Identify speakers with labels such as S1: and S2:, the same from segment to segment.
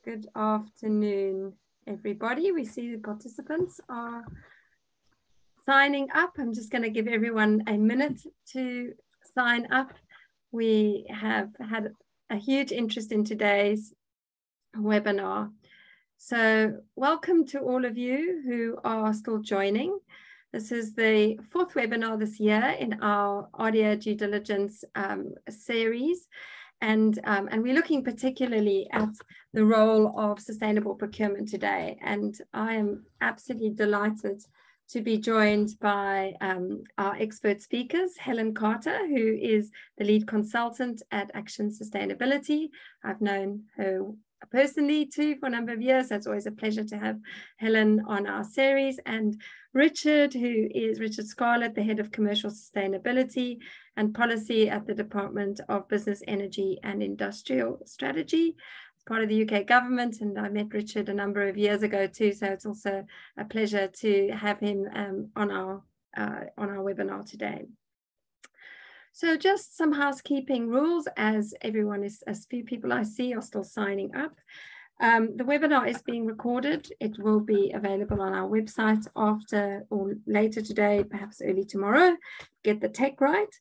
S1: Good afternoon, everybody. We see the participants are signing up. I'm just going to give everyone a minute to sign up. We have had a huge interest in today's webinar. So welcome to all of you who are still joining. This is the fourth webinar this year in our audio due diligence series. And we're looking particularly at the role of sustainable procurement today. And I am absolutely delighted to be joined by our expert speakers, Helen Carter, who is the lead consultant at Action Sustainability. I've known her personally too for a number of years. So it's always a pleasure to have Helen on our series, and Richard, who is Richard Scarlett, the head of commercial sustainability and policy at the Department of Business, Energy and Industrial Strategy, part of the UK government. And I met Richard a number of years ago too, so it's also a pleasure to have him on our webinar today. So just some housekeeping rules, as few people I see are still signing up. The webinar is being recorded. It will be available on our website after or later today, perhaps early tomorrow. Get the tech right.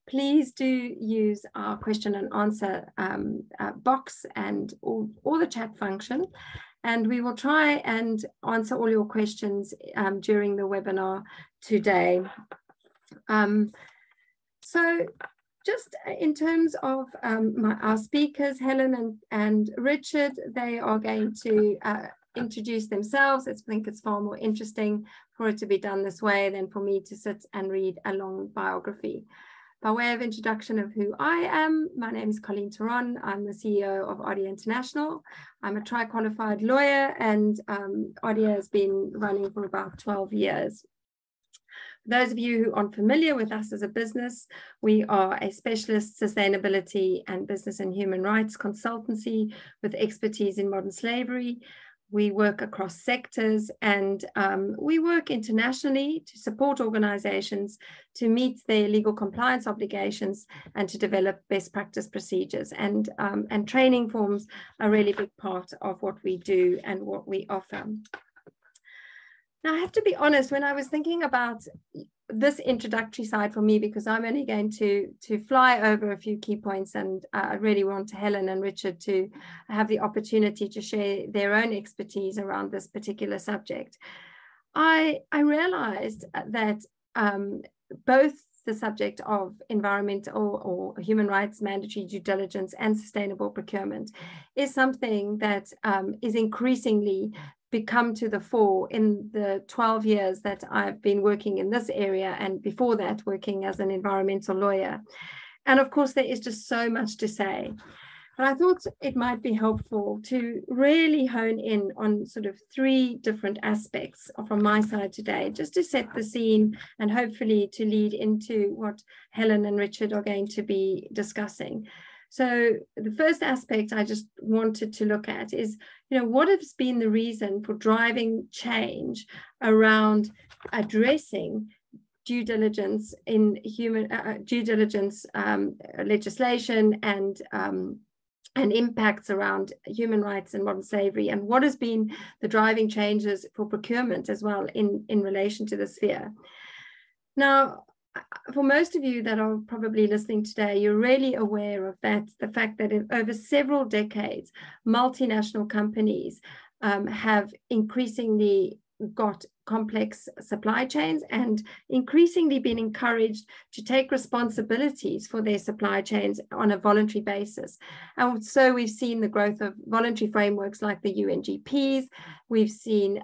S1: Please do use our question and answer box and all the chat function. And we will try and answer all your questions during the webinar today. So just in terms of our speakers, Helen and Richard, they are going to introduce themselves. I think it's far more interesting for it to be done this way than for me to sit and read a long biography. By way of introduction of who I am, my name is Colleen Theron. I'm the CEO of Audio International. I'm a tri-qualified lawyer, and Audio has been running for about 12 years. Those of you who aren't familiar with us as a business, we are a specialist sustainability and business and human rights consultancy with expertise in modern slavery. We work across sectors, and we work internationally to support organizations to meet their legal compliance obligations and to develop best practice procedures. And training forms a really big part of what we do and what we offer. Now, I have to be honest, when I was thinking about this introductory side for me, because I'm only going to fly over a few key points, and I really want Helen and Richard to have the opportunity to share their own expertise around this particular subject. I realized that both the subject of environmental or human rights mandatory due diligence and sustainable procurement is something that is increasingly become to the fore in the 12 years that I've been working in this area, and before that working as an environmental lawyer. And of course, there is just so much to say. But I thought it might be helpful to really hone in on sort of three different aspects from my side today, just to set the scene and hopefully to lead into what Helen and Richard are going to be discussing. So the first aspect I just wanted to look at is, what has been the reason for driving change around addressing due diligence in due diligence legislation and impacts around human rights and modern slavery, and what has been the driving changes for procurement as well in relation to this sphere. Now, for most of you that are probably listening today, you're really aware of the fact that over several decades, multinational companies have increasingly got complex supply chains and increasingly been encouraged to take responsibilities for their supply chains on a voluntary basis. And so we've seen the growth of voluntary frameworks like the UNGPs. We've seen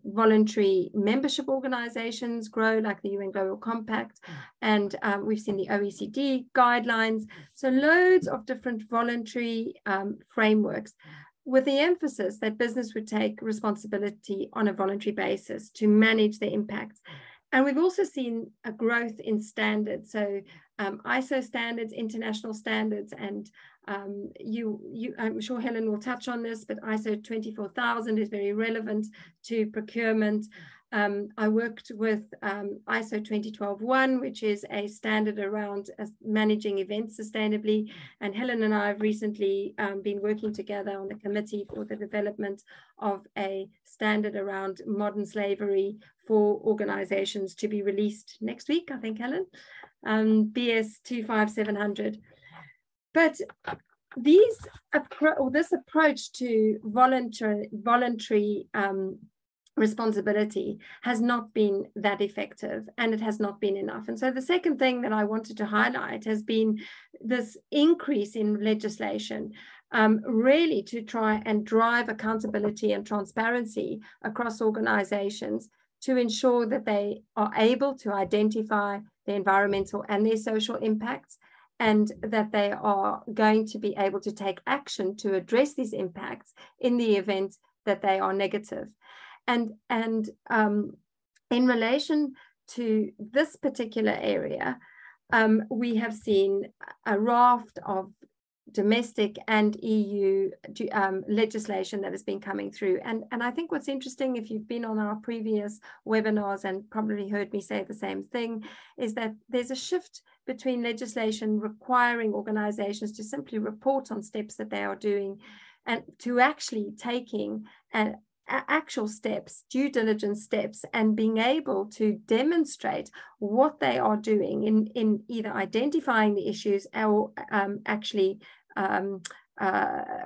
S1: voluntary membership organizations grow like the UN Global Compact, and we've seen the OECD guidelines. So loads of different voluntary frameworks, with the emphasis that business would take responsibility on a voluntary basis to manage the impacts. And we've also seen a growth in standards. So ISO standards, international standards, and I'm sure Helen will touch on this, but ISO 24000 is very relevant to procurement. I worked with ISO 20012-1, which is a standard around managing events sustainably. And Helen and I have recently been working together on the committee for the development of a standard around modern slavery for organizations to be released next week, I think, Helen, BS 25700. But this approach to voluntary responsibility has not been that effective, and it has not been enough. And so the second thing that I wanted to highlight has been this increase in legislation, really to try and drive accountability and transparency across organizations to ensure that they are able to identify the environmental and their social impacts, and that they are going to be able to take action to address these impacts in the event that they are negative. And in relation to this particular area, we have seen a raft of domestic and EU legislation that has been coming through. And I think what's interesting, if you've been on our previous webinars and probably heard me say the same thing, is that there's a shift between legislation requiring organizations to simply report on steps that they are doing and to actually taking actual steps, due diligence steps, and being able to demonstrate what they are doing in either identifying the issues or actually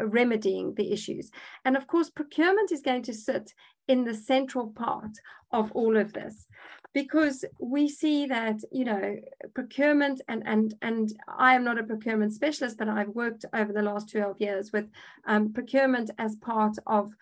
S1: remedying the issues. And of course, procurement is going to sit in the central part of all of this, because we see that, you know, procurement, and I am not a procurement specialist, but I've worked over the last 12 years with procurement as part of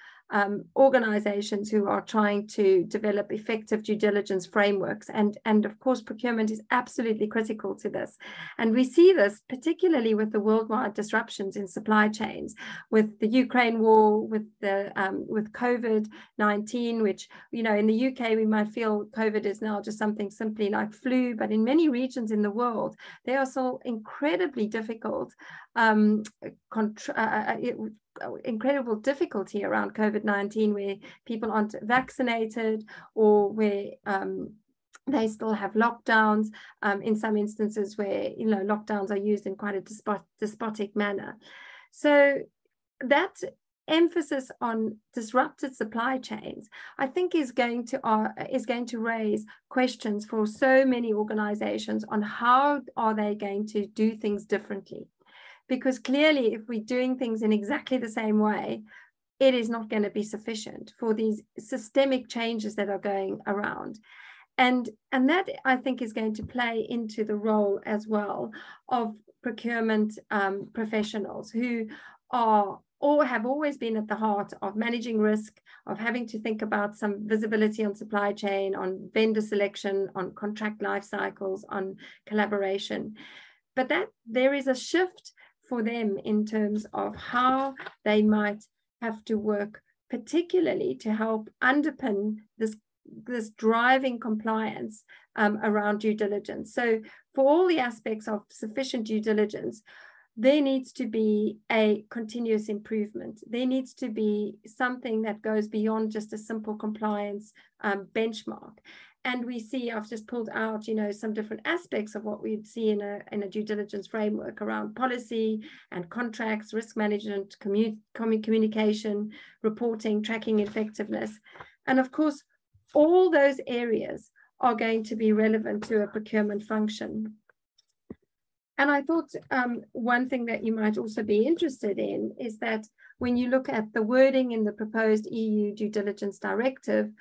S1: organizations who are trying to develop effective due diligence frameworks. And of course, procurement is absolutely critical to this. And we see this particularly with the worldwide disruptions in supply chains, with the Ukraine war, with the with COVID-19, which, you know, in the UK, we might feel COVID is now just something simply like flu, but in many regions in the world, there are so incredibly difficult incredible difficulty around COVID-19, where people aren't vaccinated, or where they still have lockdowns, in some instances where, you know, lockdowns are used in quite a despotic manner. So that emphasis on disrupted supply chains, I think, is going to raise questions for so many organizations on how are they going to do things differently. Because clearly, if we're doing things in exactly the same way, it is not going to be sufficient for these systemic changes that are going around. And that, I think, is going to play into the role as well of procurement professionals who are or have always been at the heart of managing risk, of having to think about some visibility on supply chain, on vendor selection, on contract life cycles, on collaboration. But that there is a shift for them in terms of how they might have to work, particularly to help underpin this driving compliance around due diligence. So for all the aspects of sufficient due diligence, there needs to be a continuous improvement. There needs to be something that goes beyond just a simple compliance benchmark. And we see, I've just pulled out, you know, some different aspects of what we'd see in a due diligence framework around policy and contracts, risk management, communication, reporting, tracking effectiveness. And of course, all those areas are going to be relevant to a procurement function. And I thought one thing that you might also be interested in is that when you look at the wording in the proposed EU due diligence directive,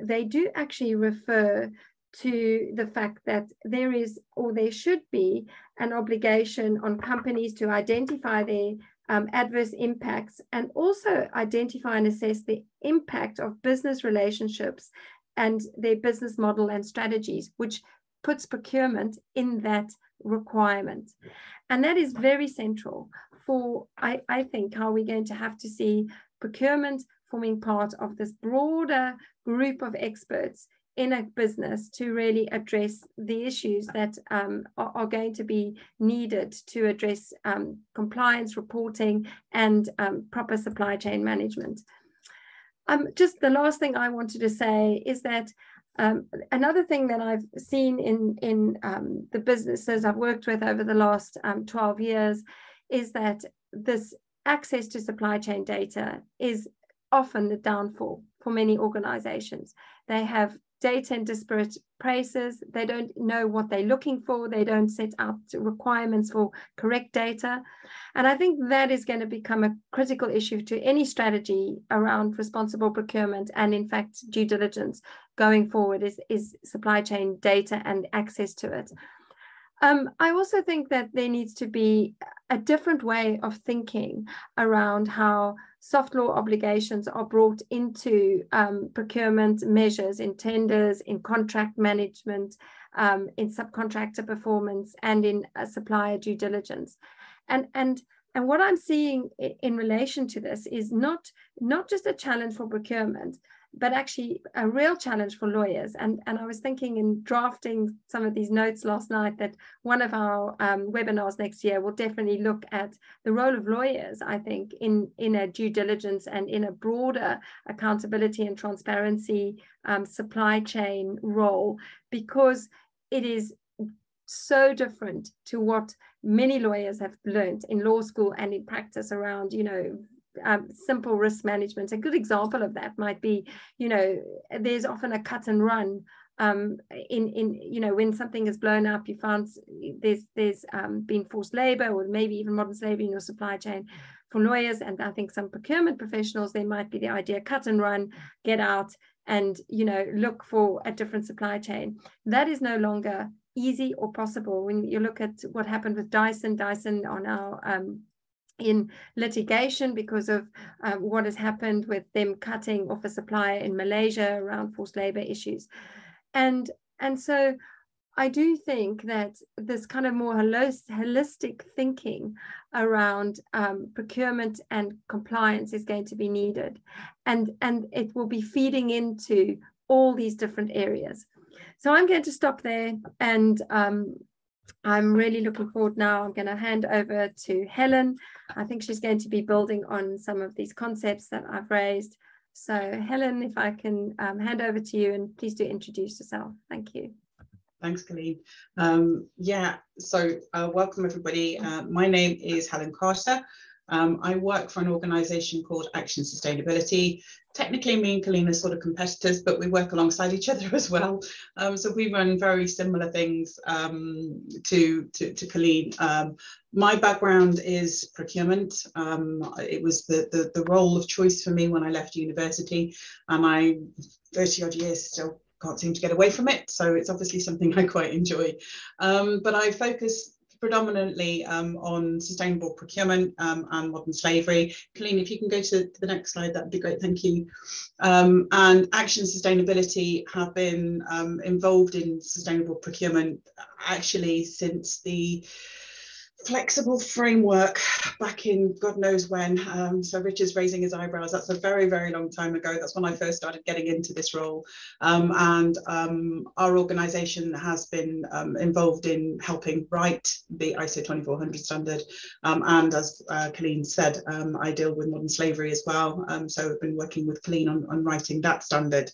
S1: they do actually refer to the fact that there is, or there should be, an obligation on companies to identify their adverse impacts and also identify and assess the impact of business relationships and their business model and strategies, which puts procurement in that requirement. And that is very central for, I think, how we're going to have to see procurement forming part of this broader group of experts in a business to really address the issues that are going to be needed to address compliance, reporting, and proper supply chain management. Just the last thing I wanted to say is that another thing that I've seen in the businesses I've worked with over the last 12 years is that this access to supply chain data is often the downfall for many organizations. They have data in disparate places. They don't know what they're looking for. They don't set out requirements for correct data. And I think that is going to become a critical issue to any strategy around responsible procurement and, in fact, due diligence going forward is supply chain data and access to it. I also think that there needs to be a different way of thinking around how soft law obligations are brought into procurement measures, in tenders, in contract management, in subcontractor performance, and in supplier due diligence. And what I'm seeing in relation to this is not just a challenge for procurement, but actually a real challenge for lawyers. And I was thinking in drafting some of these notes last night that one of our webinars next year will definitely look at the role of lawyers, I think, in a due diligence and in a broader accountability and transparency supply chain role, because it is so different to what many lawyers have learned in law school and in practice around, simple risk management. A good example of that might be, there's often a cut and run when something is blown up, you found there's been forced labor or maybe even modern slavery in your supply chain. For lawyers, and I think some procurement professionals, there might be the idea cut and run, get out and, look for a different supply chain. That is no longer easy or possible. When you look at what happened with Dyson are now in litigation because of what has happened with them cutting off a supplier in Malaysia around forced labor issues. And so I do think that this kind of more holistic thinking around procurement and compliance is going to be needed. And it will be feeding into all these different areas. So I'm going to stop there, and I'm really looking forward now. I'm going to hand over to Helen. I think she's going to be building on some of these concepts that I've raised. So Helen, if I can hand over to you, and please do introduce yourself. Thank you.
S2: Thanks, Colleen. Welcome everybody. My name is Helen Carter. I work for an organisation called Action Sustainability. Technically, me and Colleen are sort of competitors, but we work alongside each other as well. So we run very similar things to Colleen. My background is procurement. It was the role of choice for me when I left university, and I 30 odd years still can't seem to get away from it. So it's obviously something I quite enjoy. But I focus predominantly on sustainable procurement and modern slavery. Colleen, if you can go to the next slide, that would be great, thank you. And Action Sustainability have been involved in sustainable procurement actually since the flexible framework back in God knows when. So Richard's raising his eyebrows. That's a very, very long time ago. That's when I first started getting into this role. Our organisation has been involved in helping write the ISO 2400 standard. And as Colleen said, I deal with modern slavery as well. So I've been working with Colleen on writing that standard.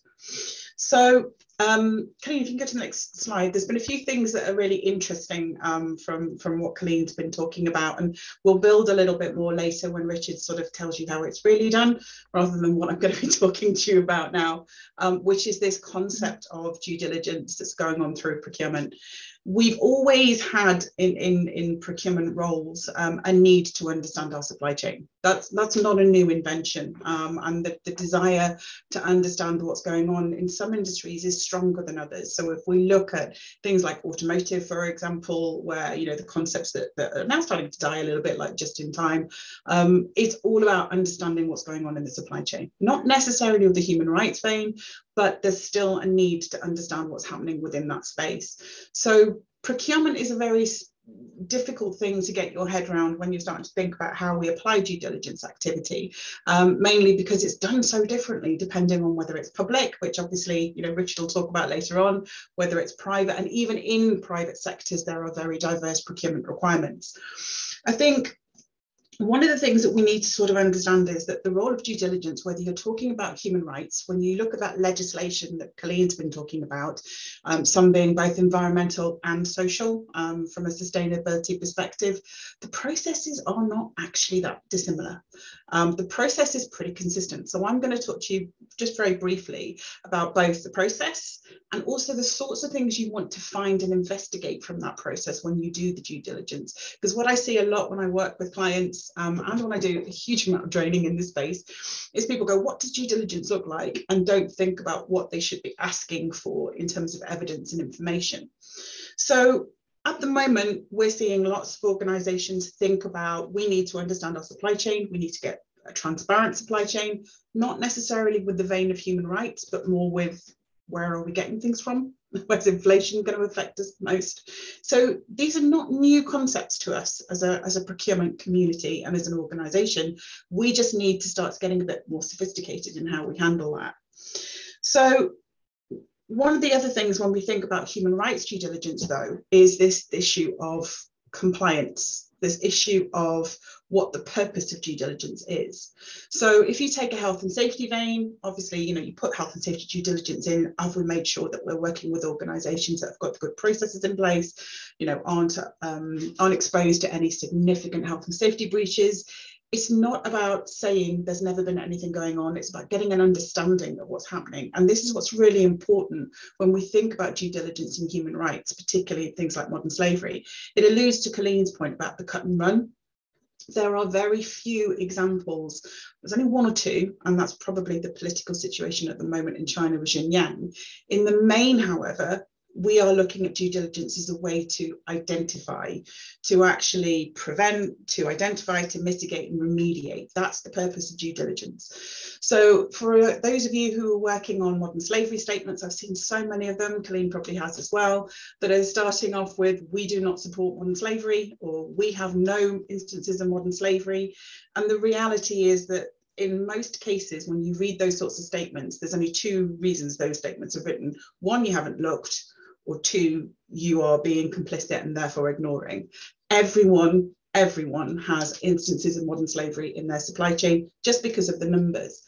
S2: So Colleen, if you can go to the next slide, there's been a few things that are really interesting from what Colleen's been talking about, and we'll build a little bit more later when Richard sort of tells you how it's really done, rather than what I'm going to be talking to you about now, which is this concept of due diligence that's going on through procurement. We've always had in procurement roles a need to understand our supply chain. That's not a new invention, and the desire to understand what's going on in some industries is stronger than others. So if we look at things like automotive, for example, where the concepts that are now starting to die a little bit, like just in time, it's all about understanding what's going on in the supply chain. Not necessarily with the human rights vein, but there's still a need to understand what's happening within that space. So procurement is a very difficult thing to get your head around when you're starting to think about how we apply due diligence activity, mainly because it's done so differently depending on whether it's public, which obviously Richard will talk about later on, whether it's private, and even in private sectors there are very diverse procurement requirements. I think one of the things that we need to sort of understand is that the role of due diligence, whether you're talking about human rights, when you look at that legislation that Colleen's been talking about, some being both environmental and social, from a sustainability perspective, the processes are not actually that dissimilar. The process is pretty consistent. So I'm going to talk to you just very briefly about both the process and also the sorts of things you want to find and investigate from that process when you do the due diligence. Because what I see a lot when I work with clients, and when I do a huge amount of training in this space, is people go, what does due diligence look like? And don't think about what they should be asking for in terms of evidence and information. So at the moment, we're seeing lots of organizations think about, we need to understand our supply chain, we need to get a transparent supply chain, not necessarily with the vein of human rights, but more with where are we getting things from? Where's inflation going to affect us most? So these are not new concepts to us as a procurement community and as an organization. We just need to start getting a bit more sophisticated in how we handle that. So one of the other things when we think about human rights due diligence, though, is this issue of compliance, this issue of what the purpose of due diligence is. So if you take a health and safety vein, obviously, you put health and safety due diligence in, have we made sure that we're working with organizations that have got the good processes in place, aren't exposed to any significant health and safety breaches. It's not about saying there's never been anything going on. It's about getting an understanding of what's happening. And this is what's really important when we think about due diligence in human rights, particularly things like modern slavery. It alludes to Colleen's point about the cut and run. There are very few examples. There's only one or two, and that's probably the political situation at the moment in China with Xinjiang. In the main, however, we are looking at due diligence as a way to identify, to actually prevent, to identify, to mitigate and remediate. That's the purpose of due diligence. So for those of you who are working on modern slavery statements, I've seen so many of them, Colleen probably has as well, that are starting off with, we do not support modern slavery, or we have no instances of modern slavery. And the reality is that in most cases, when you read those sorts of statements, there's only two reasons those statements are written. One, you haven't looked, or two, you are being complicit and therefore ignoring. Everyone has instances of modern slavery in their supply chain just because of the numbers.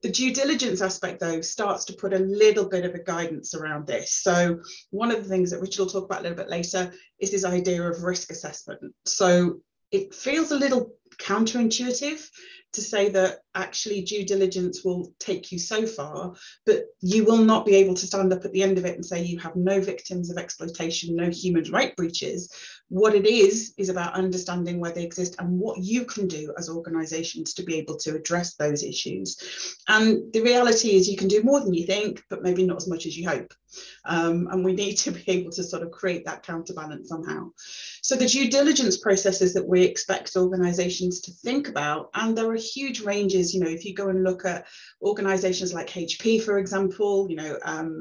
S2: The due diligence aspect, though, starts to put a little bit of a guidance around this. So one of the things that Richard will talk about a little bit later is this idea of risk assessment. So it feels a little counterintuitive to say that actually due diligence will take you so far, but you will not be able to stand up at the end of it and say you have no victims of exploitation, no human rights breaches. What it is about understanding where they exist and what you can do as organisations to be able to address those issues. And the reality is you can do more than you think, but maybe not as much as you hope. And we need to be able to sort of create that counterbalance somehow. So the due diligence processes that we expect organisations to think about, and there are huge ranges, if you go and look at organisations like HP, for example,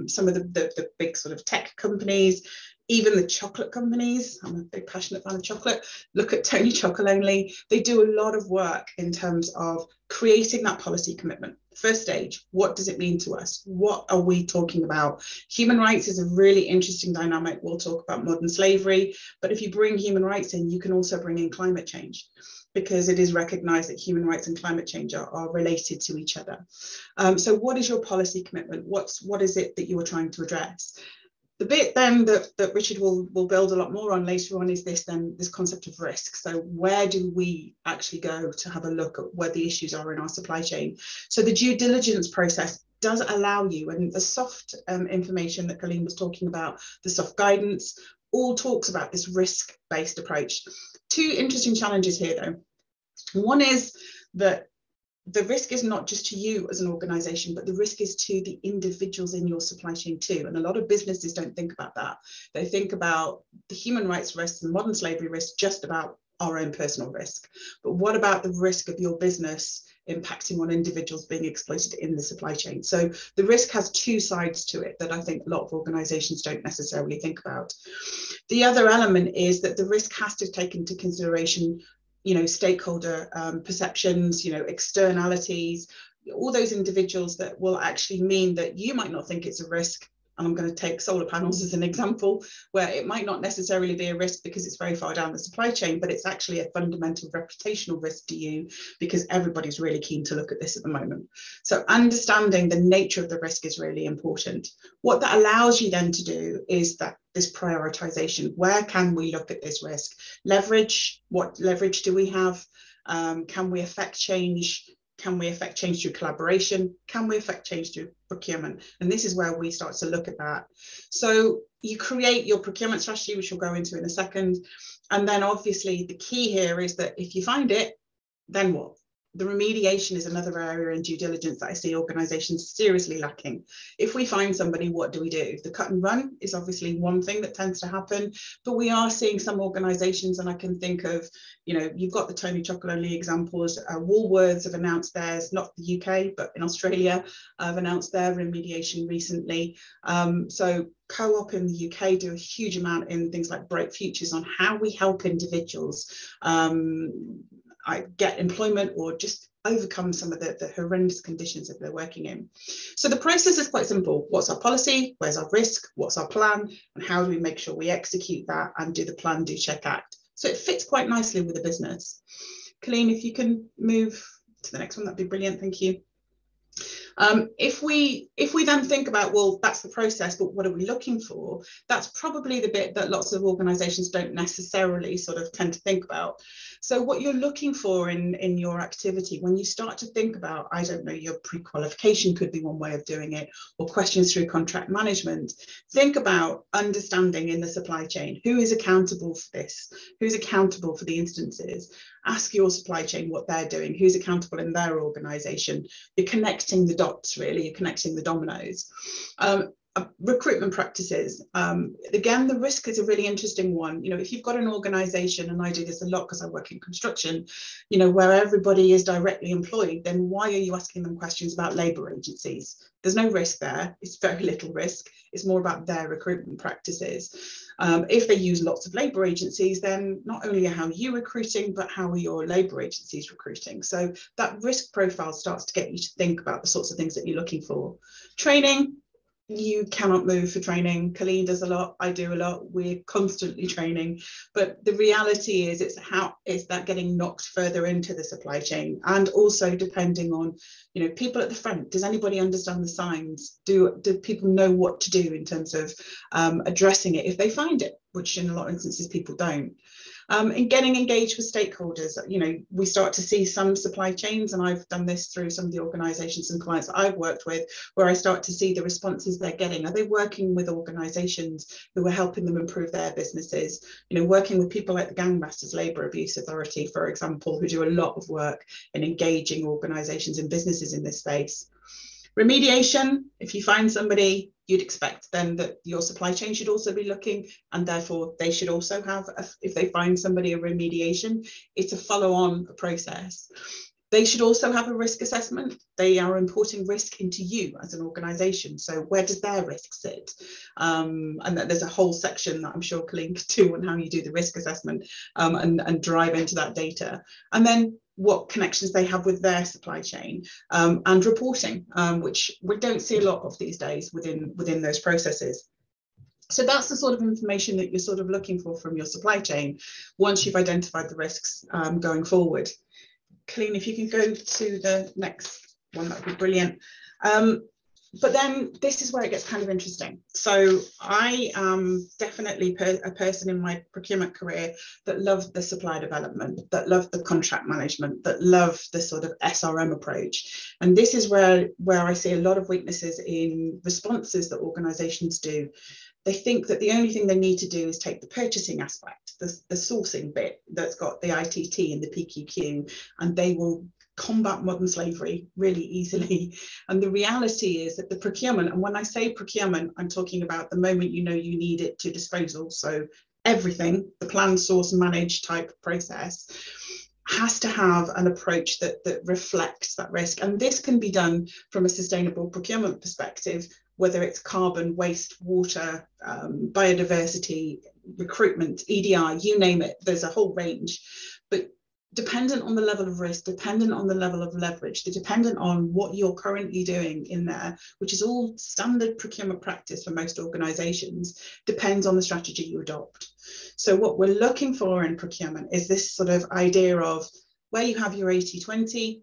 S2: some of the big sort of tech companies, even the chocolate companies. I'm a big passionate fan of chocolate. Look at Tony Chocolonely. They do a lot of work in terms of creating that policy commitment. First stage, what does it mean to us? What are we talking about? Human rights is a really interesting dynamic. We'll talk about modern slavery, but if you bring human rights in, you can also bring in climate change, because it is recognised that human rights and climate change are related to each other. So what is your policy commitment? What is it that you are trying to address? The bit then that Richard will build a lot more on later on is this concept of risk. So where do we actually go to have a look at where the issues are in our supply chain? So the due diligence process does allow you, and the soft information that Colleen was talking about, the soft guidance, all talks about this risk-based approach. Two interesting challenges here though. One is that the risk is not just to you as an organization, but the risk is to the individuals in your supply chain too. And a lot of businesses don't think about that. They think about the human rights risks and modern slavery risks just about our own personal risk. But what about the risk of your business impacting on individuals being exploited in the supply chain? So the risk has two sides to it that I think a lot of organizations don't necessarily think about. The other element is that the risk has to take into consideration stakeholder perceptions, externalities, all those individuals that will actually mean that you might not think it's a risk, and I'm going to take solar panels as an example, where it might not necessarily be a risk because it's very far down the supply chain, but it's actually a fundamental reputational risk to you because everybody's really keen to look at this at the moment. So understanding the nature of the risk is really important. What that allows you then to do is that this prioritization. Where can we look at this risk? Leverage, what leverage do we have? Can we affect change? Can we affect change through collaboration? Can we affect change through procurement? And this is where we start to look at that. So you create your procurement strategy, which we'll go into in a second. And then obviously the key here is that if you find it, then what? The remediation is another area in due diligence that I see organisations seriously lacking. If we find somebody, what do we do? The cut and run is obviously one thing that tends to happen, but we are seeing some organisations, and I can think of, you know, you've got the Tony Chocolonely examples. Woolworths have announced theirs, not the UK, but in Australia, have announced their remediation recently. So Co-op in the UK do a huge amount in things like Bright Futures on how we help individuals get employment or just overcome some of the horrendous conditions that they're working in. So the process is quite simple. What's our policy? Where's our risk? What's our plan? And how do we make sure we execute that and do the plan, do, check, act? So it fits quite nicely with the business. Colleen, if you can move to the next one, that'd be brilliant. Thank you. If we then think about, well, that's the process, but what are we looking for? That's probably the bit that lots of organisations don't necessarily sort of tend to think about. So what you're looking for in your activity, when you start to think about, I don't know, your pre-qualification could be one way of doing it, or questions through contract management, think about understanding in the supply chain, who is accountable for this? Who's accountable for the instances? Ask your supply chain what they're doing, who's accountable in their organisation. You're connecting the dots, really, you're connecting the dominoes. Recruitment practices. Again, the risk is a really interesting one. You know, if you've got an organisation, and I do this a lot because I work in construction, you know, where everybody is directly employed, then why are you asking them questions about labour agencies? There's no risk there. It's very little risk. It's more about their recruitment practices. If they use lots of labour agencies, then not only are how you recruiting, but how are your labour agencies recruiting? So that risk profile starts to get you to think about the sorts of things that you're looking for. Training. You cannot move for training. Colleen does a lot, I do a lot, we're constantly training, but the reality is it's that getting knocked further into the supply chain, and also depending on, you know, people at the front. Does anybody understand the signs? Do people know what to do in terms of addressing it if they find it, which in a lot of instances people don't. And getting engaged with stakeholders. You know, we start to see some supply chains, and I've done this through some of the organisations and clients that I've worked with, where I start to see the responses they're getting. Are they working with organisations who are helping them improve their businesses? You know, working with people like the Gangmasters Labour Abuse Authority, for example, who do a lot of work in engaging organisations and businesses in this space. Remediation, if you find somebody, you'd expect then that your supply chain should also be looking, and therefore they should also have, if they find somebody a remediation, it's a follow-on process. They should also have a risk assessment. They are importing risk into you as an organisation. So where does their risk sit? And there's a whole section that I'm sure Colleen could do on how you do the risk assessment and drive into that data. And then what connections they have with their supply chain, and reporting, which we don't see a lot of these days within those processes. So that's the sort of information that you're sort of looking for from your supply chain once you've identified the risks going forward. Colleen, if you can go to the next one, that would be brilliant. But then this is where it gets kind of interesting. So I am definitely a person in my procurement career that loved the supply development, that loved the contract management, that loved the sort of SRM approach. And this is where I see a lot of weaknesses in responses that organisations do. They think that the only thing they need to do is take the purchasing aspect, the sourcing bit that's got the ITT and the PQQ, and they will combat modern slavery really easily. And the reality is that the procurement, and when I say procurement, I'm talking about the moment you know you need it to disposal. So everything, the plan, source, manage type process, has to have an approach that reflects that risk. And this can be done from a sustainable procurement perspective, whether it's carbon, waste, water, biodiversity, recruitment, EDI, you name it, there's a whole range. But dependent on the level of risk, dependent on the level of leverage, they're dependent on what you're currently doing in there, which is all standard procurement practice for most organizations, depends on the strategy you adopt. So what we're looking for in procurement is this sort of idea of where you have your 80-20,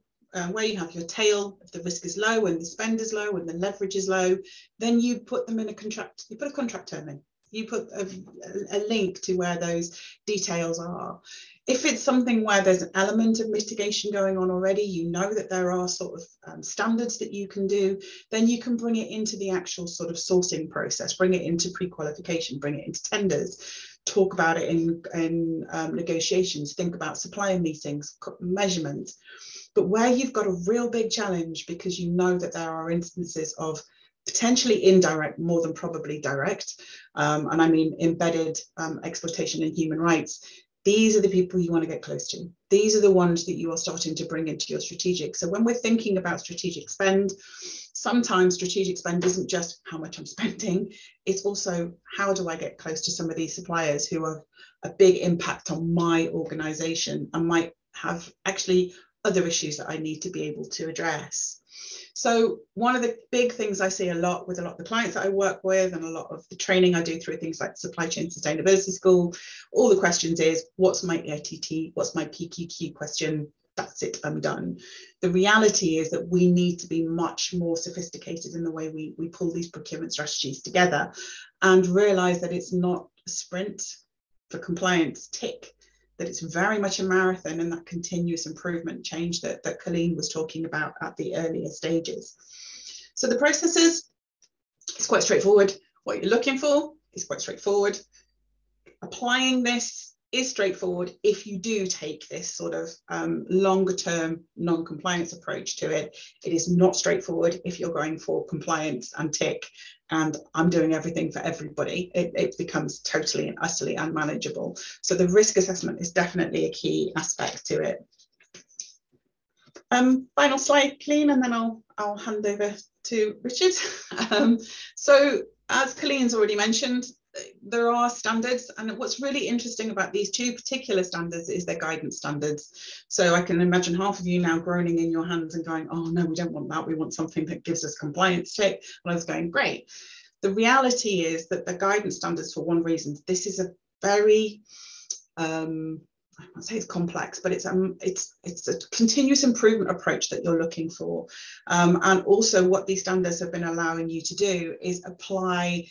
S2: where you have your tail, if the risk is low and the spend is low and the leverage is low, then you put them in a contract, you put a contract term in. You put a link to where those details are. If it's something where there's an element of mitigation going on already, you know that there are sort of standards that you can do, then you can bring it into the actual sort of sourcing process, bring it into pre-qualification, bring it into tenders, talk about it in negotiations, think about supplier meetings, measurements. But where you've got a real big challenge because you know that there are instances of potentially indirect, more than probably direct, and I mean embedded exploitation in human rights, these are the people you want to get close to. These are the ones that you are starting to bring into your strategic. So when we're thinking about strategic spend, sometimes strategic spend isn't just how much I'm spending, it's also how do I get close to some of these suppliers who have a big impact on my organization and might have actually other issues that I need to be able to address. So one of the big things I see a lot with a lot of the clients that I work with and a lot of the training I do through things like Supply Chain Sustainability School, all the questions is, what's my ATT? What's my PQQ question? That's it, I'm done. The reality is that we need to be much more sophisticated in the way we pull these procurement strategies together and realize that it's not a sprint for compliance tick, that it's very much a marathon and that continuous improvement change that Colleen was talking about at the earlier stages. So the processes, it's quite straightforward. What you're looking for is quite straightforward. Applying this is straightforward if you do take this sort of longer term non-compliance approach to it. It is not straightforward if you're going for compliance and tick and I'm doing everything for everybody. It becomes totally and utterly unmanageable. So the risk assessment is definitely a key aspect to it. Final slide, Colleen, and then I'll hand over to Richard. So as Colleen's already mentioned, there are standards, and what's really interesting about these two particular standards is their guidance standards. So I can imagine half of you now groaning in your hands and going, oh no, we don't want that, we want something that gives us compliance tick. And I was going, great. The reality is that the guidance standards, for one reason, this is a very I won't say it's complex, but it's a continuous improvement approach that you're looking for. And also what these standards have been allowing you to do is apply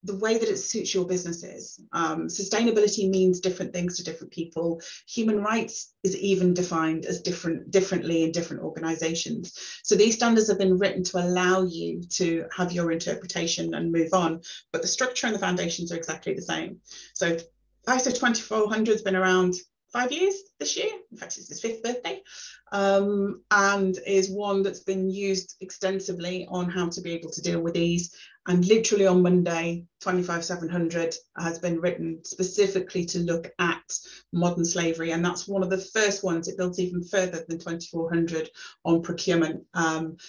S2: the way that it suits your businesses. Sustainability means different things to different people. Human rights is even defined as differently in different organizations. So these standards have been written to allow you to have your interpretation and move on, but the structure and the foundations are exactly the same. So ISO 2400 has been around 5 years this year. In fact, it's its 5th birthday, and is one that's been used extensively on how to be able to deal with these. And literally on Monday, 25700 has been written specifically to look at modern slavery. And that's one of the first ones. It builds even further than 2400 on procurement.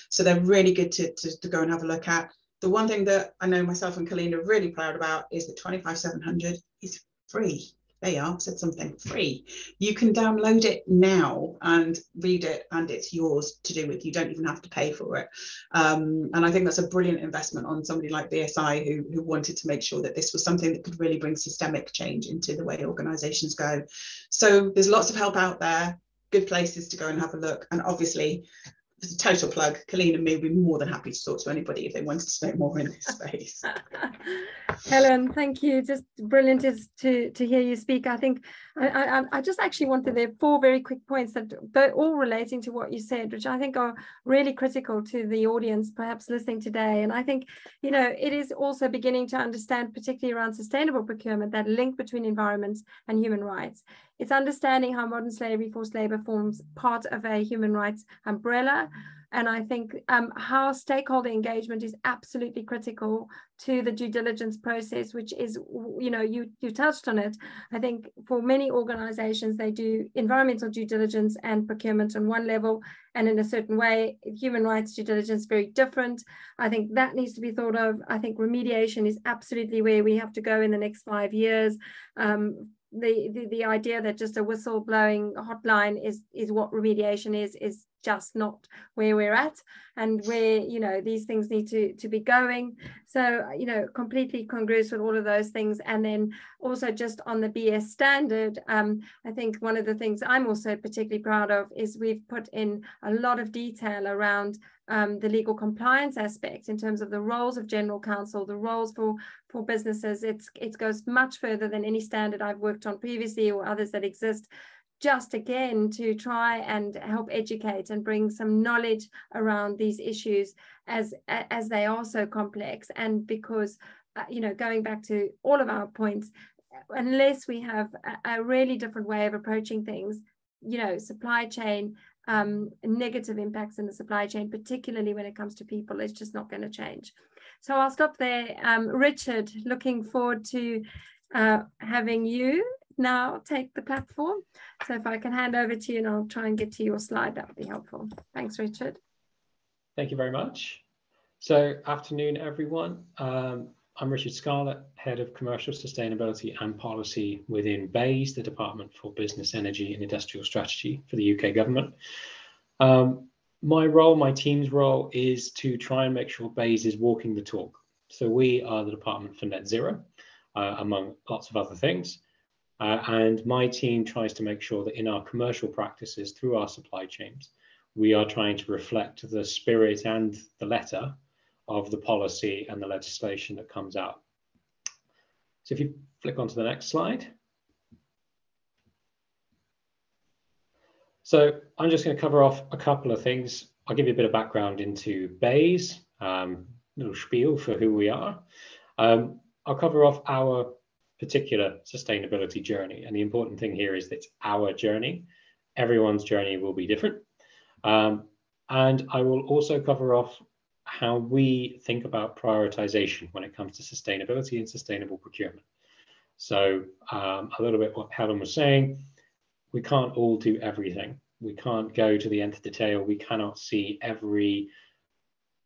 S2: So they're really good to go and have a look at. The one thing that I know myself and Colleen are really proud about is that 25700 is free. There you are, said something, free. You can download it now and read it, and it's yours to do with. You don't even have to pay for it. And I think that's a brilliant investment on somebody like BSI who wanted to make sure that this was something that could really bring systemic change into the way organisations go. So there's lots of help out there, good places to go and have a look. And obviously, as a total plug, Colleen and me would be more than happy to talk to anybody if they wanted to know more in this space.
S1: Helen, thank you. Just brilliant to hear you speak. I think I just actually wanted there 4 very quick points that they're all relating to what you said, which I think are really critical to the audience perhaps listening today. And I think, you know, it is also beginning to understand, particularly around sustainable procurement, that link between environment and human rights. It's understanding how modern slavery, forced labor forms part of a human rights umbrella. And I think how stakeholder engagement is absolutely critical to the due diligence process, which is, you know, you touched on it. I think for many organizations, they do environmental due diligence and procurement on one level and in a certain way. Human rights due diligence, very different. I think that needs to be thought of. I think remediation is absolutely where we have to go in the next 5 years. the idea that just a whistleblowing hotline is what remediation is just not where we're at, and where, you know, these things need to be going. So, you know, completely congruous with all of those things. And then also just on the BS standard, I think one of the things I'm also particularly proud of is we've put in a lot of detail around the legal compliance aspect in terms of the roles of general counsel, the roles for businesses. It goes much further than any standard I've worked on previously or others that exist, just again to try and help educate and bring some knowledge around these issues as they are so complex. And because you know, going back to all of our points, unless we have a really different way of approaching things, you know, supply chain, negative impacts in the supply chain, particularly when it comes to people, is just not going to change. So I'll stop there. Richard, looking forward to having you now take the platform. So if I can hand over to you, and I'll try and get to your slide, that would be helpful. Thanks, Richard.
S3: Thank you very much. So afternoon, everyone. I'm Richard Scarlett, Head of Commercial Sustainability and Policy within BEIS, the Department for Business, Energy and Industrial Strategy for the UK government. My role, my team's role, is to try and make sure BEIS is walking the talk. So we are the Department for Net Zero, among lots of other things. And my team tries to make sure that in our commercial practices through our supply chains, we are trying to reflect the spirit and the letter of the policy and the legislation that comes out. So if you flick onto the next slide. So I'm just going to cover off a couple of things. I'll give you a bit of background into BEIS, little spiel for who we are. I'll cover off our particular sustainability journey. And the important thing here is that it's our journey. Everyone's journey will be different. And I will also cover off how we think about prioritization when it comes to sustainability and sustainable procurement. So a little bit what Helen was saying, we can't all do everything. We can't go to the nth detail. We cannot see every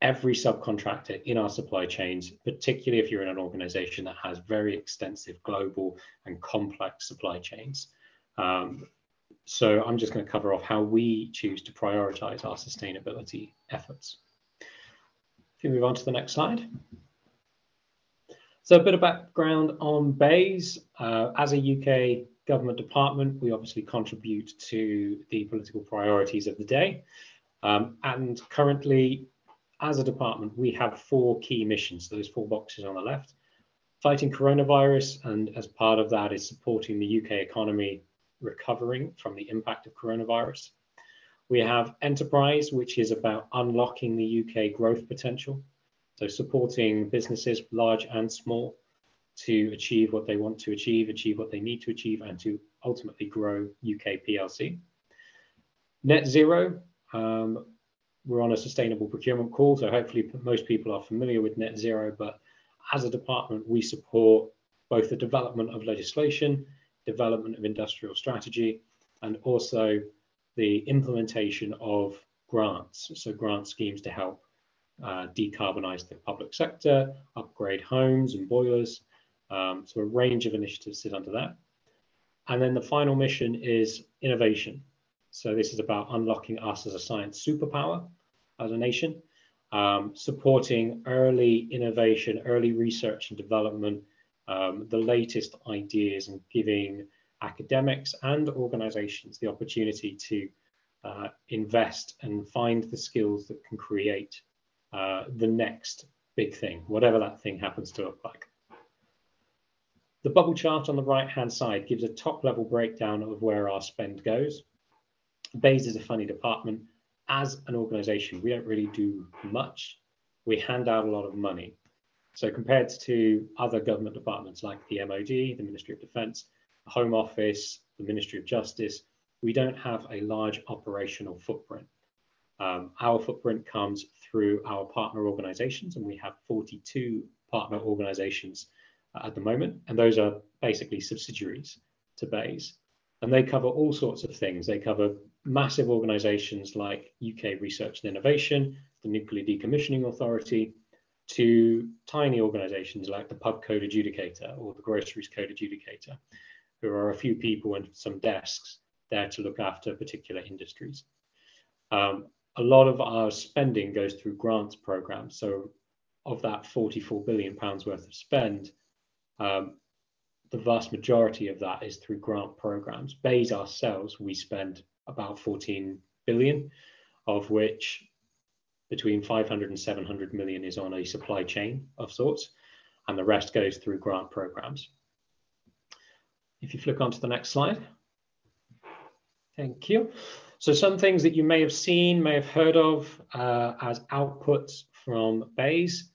S3: subcontractor in our supply chains, particularly if you're in an organization that has very extensive global and complex supply chains. So I'm just going to cover off how we choose to prioritize our sustainability efforts. If you move on to the next slide. So a bit of background on BEIS. As a UK government department, we obviously contribute to the political priorities of the day. And currently, as a department, we have 4 key missions, those 4 boxes on the left. Fighting coronavirus, and as part of that is supporting the UK economy recovering from the impact of coronavirus. We have enterprise, which is about unlocking the UK growth potential. So supporting businesses, large and small, to achieve what they want to achieve what they need to achieve, and to ultimately grow UK PLC. Net zero, we're on a sustainable procurement call, so hopefully most people are familiar with net zero, but as a department, we support both the development of legislation, development of industrial strategy, and also the implementation of grants, so grant schemes to help decarbonize the public sector, upgrade homes and boilers. So a range of initiatives sit under that. And then the final mission is innovation. So this is about unlocking us as a science superpower as a nation, supporting early innovation, early research and development, the latest ideas, and giving academics and organizations the opportunity to invest and find the skills that can create the next big thing, whatever that thing happens to look like. The bubble chart on the right-hand side gives a top-level breakdown of where our spend goes. BEIS is a funny department. As an organization, we don't really do much. We hand out a lot of money. So compared to other government departments like the MOD, the Ministry of Defence, the Home Office, the Ministry of Justice, we don't have a large operational footprint. Our footprint comes through our partner organizations, and we have 42 partner organizations at the moment, and those are basically subsidiaries to BEIS. And they cover all sorts of things. They cover massive organizations like UK Research and Innovation, the Nuclear Decommissioning Authority, to tiny organizations like the Pub Code Adjudicator or the Groceries Code Adjudicator. who are a few people and some desks there to look after particular industries. A lot of our spending goes through grants programs. So of that £44 billion worth of spend, the vast majority of that is through grant programs. BEIS ourselves, we spend about 14 billion, of which between 500 and 700 million is on a supply chain of sorts, and the rest goes through grant programs. If you flick on to the next slide. Thank you. So some things that you may have seen, may have heard of as outputs from BEIS.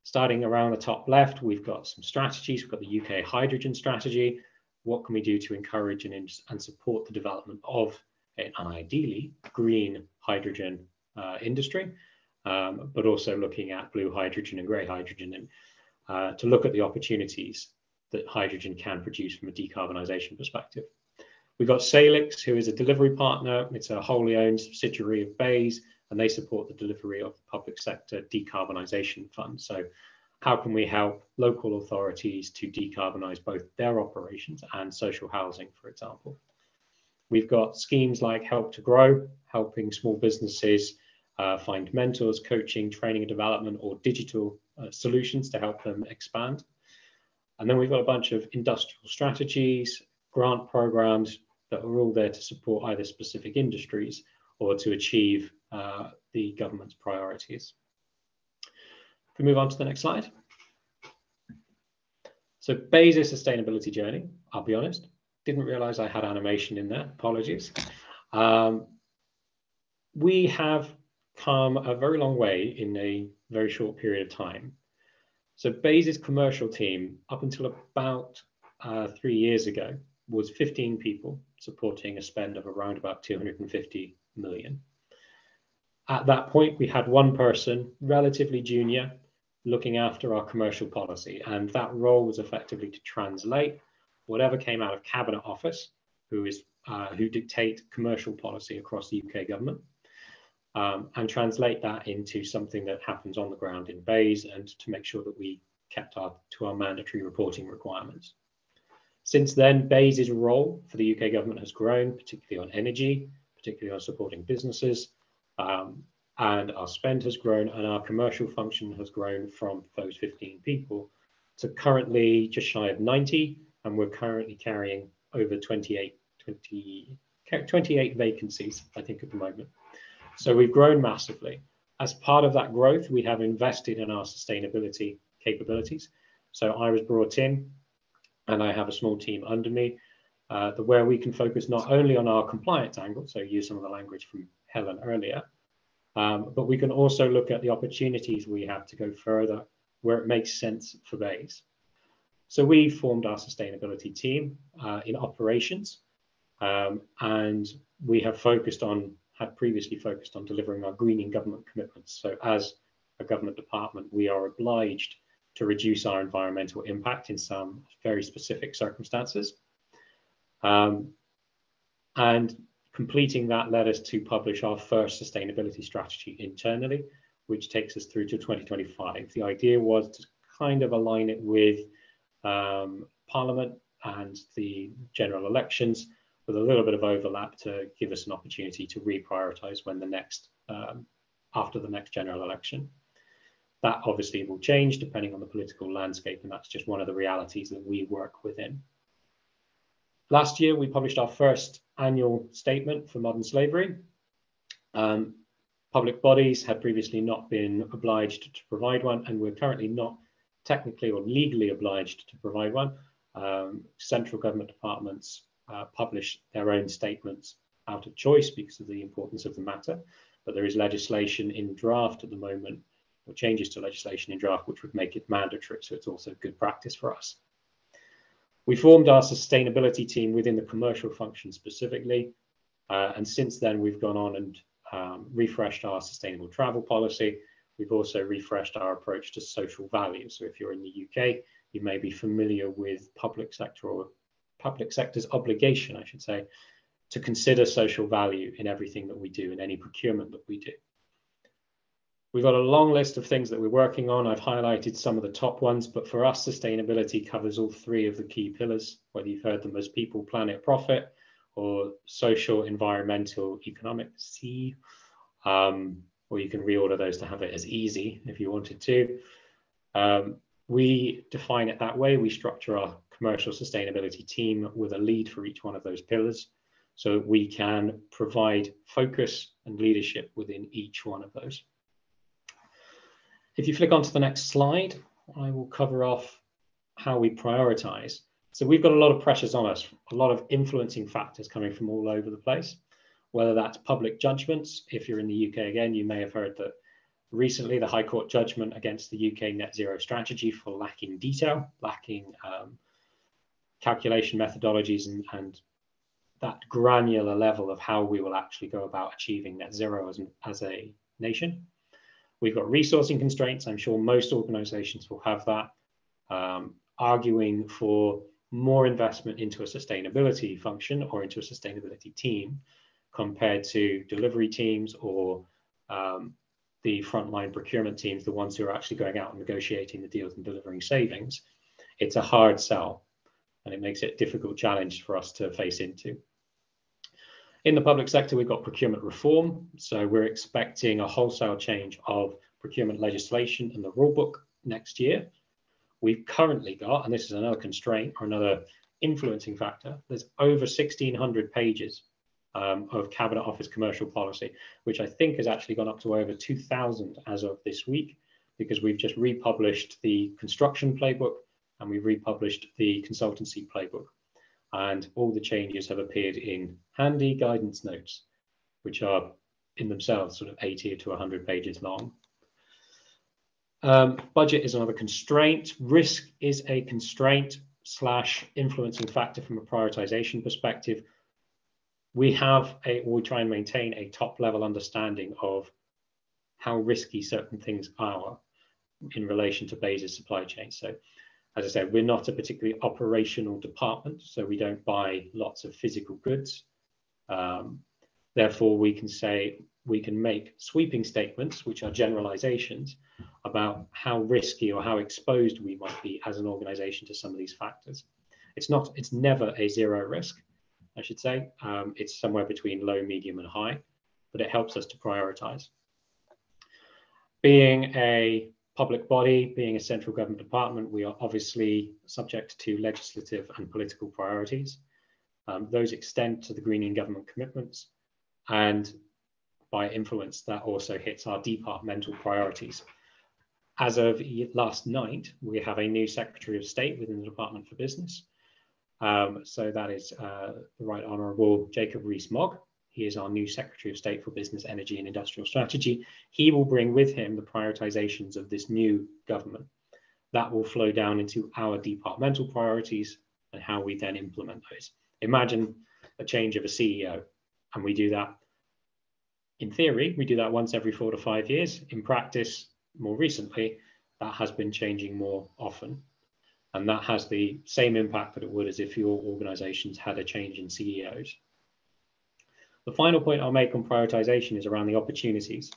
S3: Starting around the top left, we've got some strategies. We've got the UK hydrogen strategy. What can we do to encourage and support the development of an ideally green hydrogen industry, but also looking at blue hydrogen and grey hydrogen, and to look at the opportunities that hydrogen can produce from a decarbonisation perspective. We've got Salix, who is a delivery partner. It's a wholly owned subsidiary of BEIS, and they support the delivery of the public sector decarbonisation fund. So how can we help local authorities to decarbonise both their operations and social housing, for example? We've got schemes like Help to Grow, helping small businesses find mentors, coaching, training and development, or digital solutions to help them expand. And then we've got a bunch of industrial strategies, grant programs that are all there to support either specific industries or to achieve the government's priorities. If we move on to the next slide. So BEIS' sustainability journey, I'll be honest, didn't realize I had animation in there, apologies. We have come a very long way in a very short period of time. So BEIS' commercial team, up until about 3 years ago, was 15 people supporting a spend of around about 250 million. At that point, we had one person, relatively junior, looking after our commercial policy, and that role was effectively to translate whatever came out of Cabinet Office, who dictate commercial policy across the UK government, and translate that into something that happens on the ground in BEIS, and to make sure that we kept to our mandatory reporting requirements. Since then, BEIS' role for the UK government has grown, particularly on energy, particularly on supporting businesses, and our spend has grown, and our commercial function has grown from those 15 people to currently just shy of 90, and we're currently carrying over 28 vacancies, I think, at the moment. So we've grown massively. As part of that growth, we have invested in our sustainability capabilities. So I was brought in, and I have a small team under me, where we can focus not only on our compliance angle, so use some of the language from Helen earlier, but we can also look at the opportunities we have to go further where it makes sense for BEIS. So we formed our sustainability team in operations, and we have had previously focused on delivering our greening government commitments. So as a government department, we are obliged to reduce our environmental impact in some very specific circumstances. And completing that led us to publish our first sustainability strategy internally, which takes us through to 2025. The idea was to kind of align it with Parliament and the general elections, with a little bit of overlap to give us an opportunity to reprioritise when after the next general election. That obviously will change depending on the political landscape, and that's just one of the realities that we work within. Last year, we published our first annual statement for modern slavery. Public bodies had previously not been obliged to provide one, and we're currently not technically or legally obliged to provide one. Central government departments publish their own statements out of choice because of the importance of the matter, but there is legislation in draft at the moment, or changes to legislation in draft, which would make it mandatory, so it's also good practice for us. We formed our sustainability team within the commercial function specifically, and since then we've gone on and refreshed our sustainable travel policy. We've also refreshed our approach to social value. So if you're in the UK, you may be familiar with public sector's obligation, I should say, to consider social value in everything that we do, in any procurement that we do. We've got a long list of things that we're working on. I've highlighted some of the top ones, but for us, sustainability covers all three of the key pillars, whether you've heard them as people, planet, profit, or social, environmental, economic, C, or you can reorder those to have it as easy if you wanted to. We define it that way. We structure our commercial sustainability team with a lead for each one of those pillars, so that we can provide focus and leadership within each one of those. If you flick onto the next slide, I will cover off how we prioritize. So we've got a lot of pressures on us, a lot of influencing factors coming from all over the place, whether that's public judgments. If you're in the UK again, you may have heard that recently the High Court judgment against the UK net zero strategy for lacking detail, lacking calculation methodologies and that granular level of how we will actually go about achieving net zero as a nation. We've got resourcing constraints. I'm sure most organizations will have that, arguing for more investment into a sustainability function or into a sustainability team compared to delivery teams or the frontline procurement teams, the ones who are actually going out and negotiating the deals and delivering savings. It's a hard sell, and it makes it a difficult challenge for us to face into. In the public sector, we've got procurement reform. So we're expecting a wholesale change of procurement legislation and the rule book next year. We've currently got, and this is another constraint or another influencing factor, there's over 1,600 pages of Cabinet Office commercial policy, which I think has actually gone up to over 2,000 as of this week, because we've just republished the construction playbook and we've republished the consultancy playbook. And all the changes have appeared in handy guidance notes, which are in themselves sort of 80 to 100 pages long. Budget is another constraint. Risk is a constraint / influencing factor from a prioritization perspective. We try and maintain a top level understanding of how risky certain things are in relation to BEIS's supply chain. So, as I said, we're not a particularly operational department, so we don't buy lots of physical goods. Therefore, we can make sweeping statements, which are generalizations, about how risky or how exposed we might be as an organization to some of these factors. It's never a zero risk, I should say. It's somewhere between low, medium, and high, but it helps us to prioritize. Being a public body, being a central government department, we are obviously subject to legislative and political priorities. Those extend to the greening government commitments, and by influence, that also hits our departmental priorities. As of last night, we have a new Secretary of State within the Department for Business. So that is the Right Honourable Jacob Rees-Mogg. He is our new Secretary of State for Business, Energy and Industrial Strategy. He will bring with him the prioritizations of this new government. That will flow down into our departmental priorities and how we then implement those. Imagine a change of a CEO, and we do that. In theory, we do that once every 4 to 5 years. In practice, more recently, that has been changing more often. And that has the same impact that it would as if your organizations had a change in CEOs. The final point I'll make on prioritization is around the opportunities.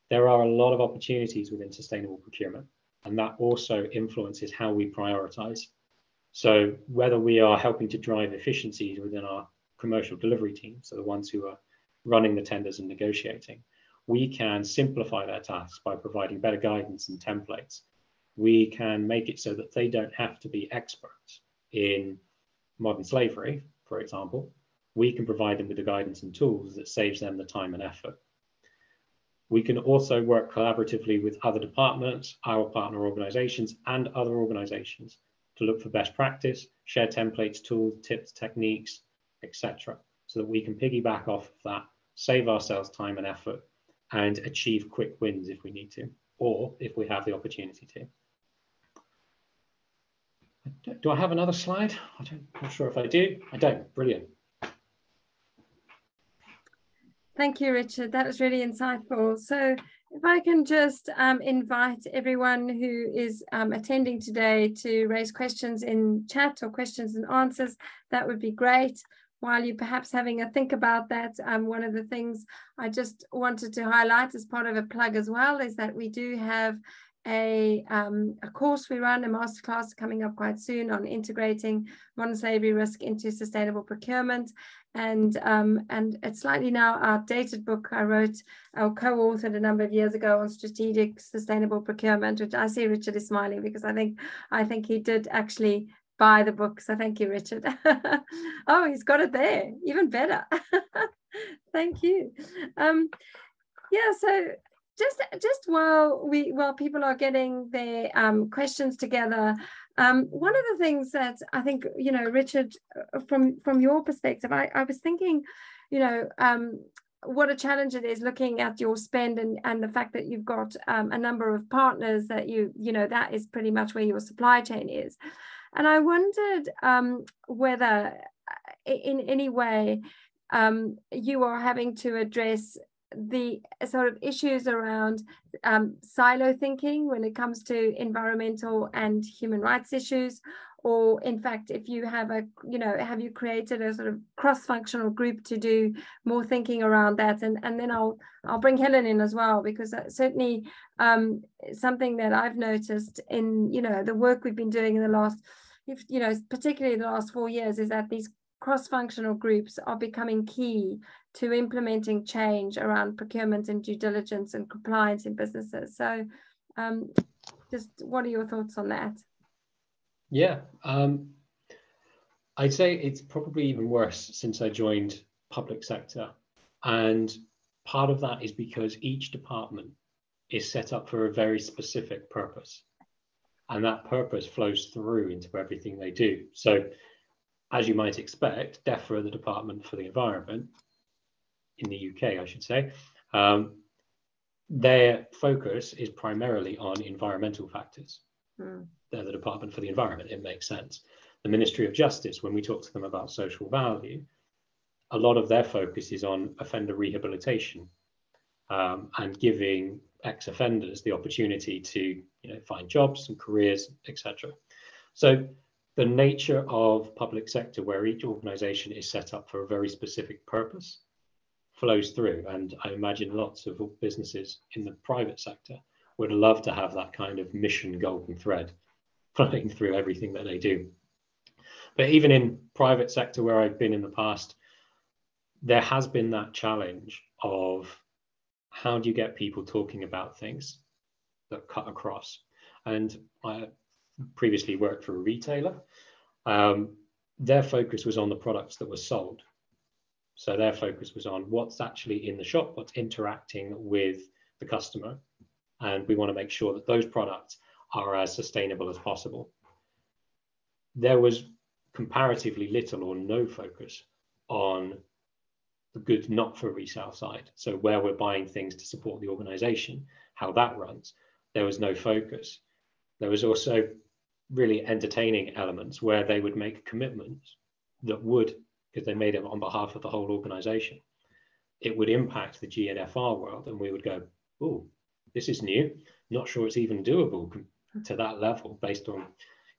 S3: There are a lot of opportunities within sustainable procurement, and that also influences how we prioritize. So whether we are helping to drive efficiencies within our commercial delivery teams, so the ones who are running the tenders and negotiating, we can simplify their tasks by providing better guidance and templates. We can make it so that they don't have to be experts in modern slavery, for example. We can provide them with the guidance and tools that saves them the time and effort. We can also work collaboratively with other departments, our partner organizations, and other organizations to look for best practice, share templates, tools, tips, techniques, etc., so that we can piggyback off of that, save ourselves time and effort, and achieve quick wins if we need to, or if we have the opportunity to. Do I have another slide? I'm not sure if I do. I don't. Brilliant.
S1: Thank you, Richard. That was really insightful. So if I can just invite everyone who is attending today to raise questions in chat or questions and answers, that would be great. while you're perhaps having a think about that, one of the things I just wanted to highlight as part of a plug as well is that we do have a course we run, a masterclass coming up quite soon on integrating modern slavery risk into sustainable procurement. And it's slightly now outdated book I wrote or co-authored a number of years ago on strategic sustainable procurement, which I see Richard is smiling because I think he did actually buy the book. So thank you, Richard. Oh, he's got it there, even better. Thank you. Yeah, so just while people are getting their questions together, one of the things that I think, you know, Richard, from your perspective, I was thinking, you know, what a challenge it is looking at your spend and the fact that you've got a number of partners that you know, that is pretty much where your supply chain is. And I wondered whether in any way you are having to address the sort of issues around silo thinking when it comes to environmental and human rights issues, or in fact, if you have have you created a sort of cross-functional group to do more thinking around that? And then I'll bring Helen in as well, because that's certainly something that I've noticed in, you know, the work we've been doing in the last, you know, particularly the last 4 years, is that these cross-functional groups are becoming key to implementing change around procurement and due diligence and compliance in businesses. So just what are your thoughts on that?
S3: Yeah, I'd say it's probably even worse since I joined public sector. And part of that is because each department is set up for a very specific purpose. And that purpose flows through into everything they do. So as you might expect, DEFRA, the Department for the Environment, in the UK, I should say, their focus is primarily on environmental factors. They're the Department for the Environment, it makes sense. The Ministry of Justice, when we talk to them about social value, a lot of their focus is on offender rehabilitation and giving ex-offenders the opportunity to, you know, find jobs and careers, etc. So the nature of public sector, where each organization is set up for a very specific purpose, flows through. And I imagine lots of businesses in the private sector would love to have that kind of mission golden thread flowing through everything that they do. But even in private sector where I've been in the past, there has been that challenge of how do you get people talking about things that cut across? And I previously worked for a retailer. Their focus was on the products that were sold. So their focus was on what's actually in the shop, what's interacting with the customer. And we want to make sure that those products are as sustainable as possible. There was comparatively little or no focus on the goods not for resale side. So where we're buying things to support the organization, how that runs, there was no focus. There was also really entertaining elements where they would make commitments that would, because they made it on behalf of the whole organization, it would impact the GNFR world. And we would go, oh, this is new. Not sure it's even doable to that level based on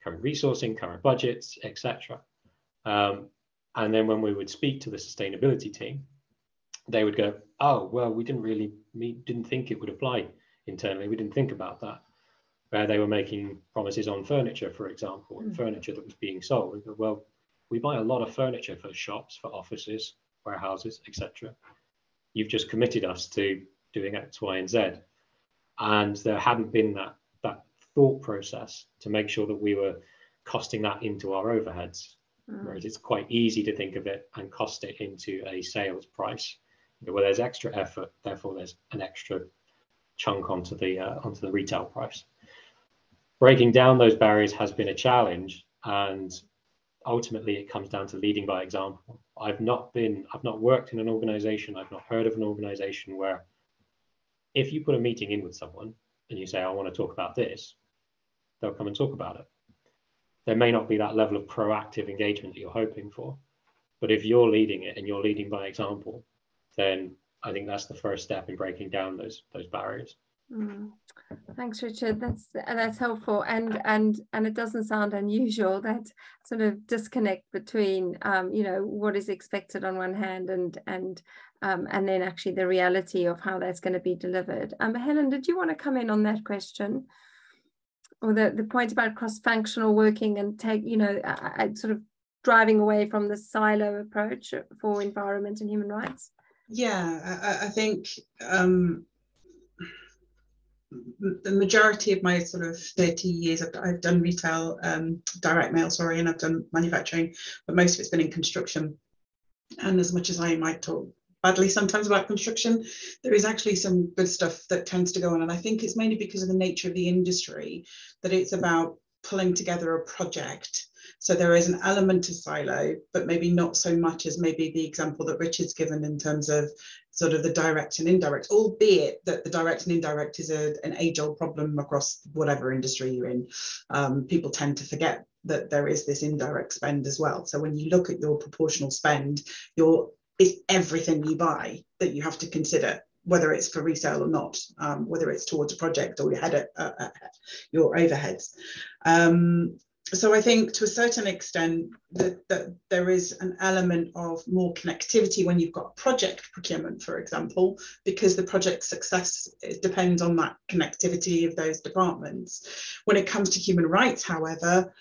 S3: current resourcing, current budgets, etc. And then when we would speak to the sustainability team, they would go, oh, well, we didn't think it would apply internally. We didn't think about that. Where they were making promises on furniture, for example, and furniture that was being sold. We go, well, we buy a lot of furniture for shops, for offices, warehouses, etc. You've just committed us to doing X, Y, and Z. And there hadn't been that thought process to make sure that we were costing that into our overheads. Whereas it's quite easy to think of it and cost it into a sales price, where there's extra effort, therefore there's an extra chunk onto the retail price. Breaking down those barriers has been a challenge, and ultimately it comes down to leading by example. I've not worked in an organization, I've not heard of an organization where if you put a meeting in with someone and you say, I want to talk about this, they'll come and talk about it. There may not be that level of proactive engagement that you're hoping for, but if you're leading it and you're leading by example, then I think that's the first step in breaking down those barriers.
S1: Mm. Thanks, Richard. That's helpful, and it doesn't sound unusual, that sort of disconnect between what is expected on one hand and then actually the reality of how that's going to be delivered. Helen, did you want to come in on that question, or the point about cross-functional working and sort of driving away from the silo approach for environment and human rights?
S2: Yeah, I think the majority of my sort of 30 years, I've done retail, direct mail, sorry, and I've done manufacturing, but most of it's been in construction. And as much as I might talk badly sometimes about construction, there is actually some good stuff that tends to go on. And I think it's mainly because of the nature of the industry that it's about pulling together a project. So there is an element of silo, but maybe not so much as maybe the example that Richard's given in terms of sort of the direct and indirect, albeit that the direct and indirect is an age-old problem across whatever industry you're in. People tend to forget that there is this indirect spend as well. So when you look at your proportional spend, it's everything you buy that you have to consider, whether it's for resale or not, whether it's towards a project or your overheads. So I think to a certain extent that there is an element of more connectivity when you've got project procurement, for example, because the project success depends on that connectivity of those departments. When it comes to human rights, however,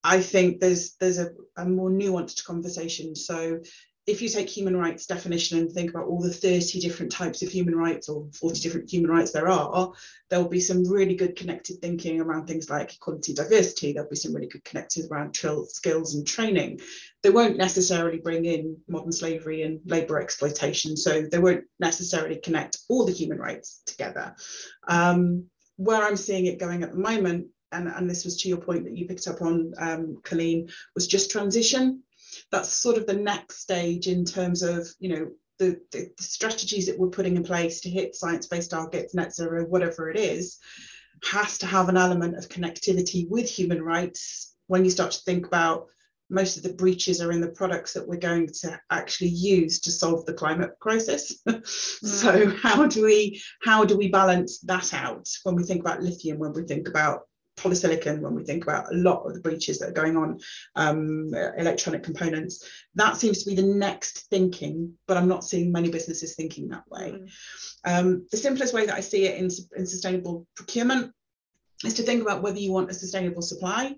S2: I think there's a more nuanced conversation. So if you take human rights definition and think about all the 30 different types of human rights or 40 different human rights there'll be some really good connected thinking around things like equality, diversity. There'll be some really good connected around skills and training. They won't necessarily bring in modern slavery and labour exploitation. So they won't necessarily connect all the human rights together. Where I'm seeing it going at the moment, and this was to your point that you picked up on, Colleen, was just transition. That's sort of the next stage in terms of, the strategies that we're putting in place to hit science-based targets, net zero, whatever it is, has to have an element of connectivity with human rights. When you start to think about most of the breaches are in the products that we're going to actually use to solve the climate crisis. So how do we balance that out when we think about lithium, when we think about polysilicon, when we think about a lot of the breaches that are going on, electronic components? That seems to be the next thinking, but I'm not seeing many businesses thinking that way. The simplest way that I see it in sustainable procurement is to think about whether you want a sustainable supplier,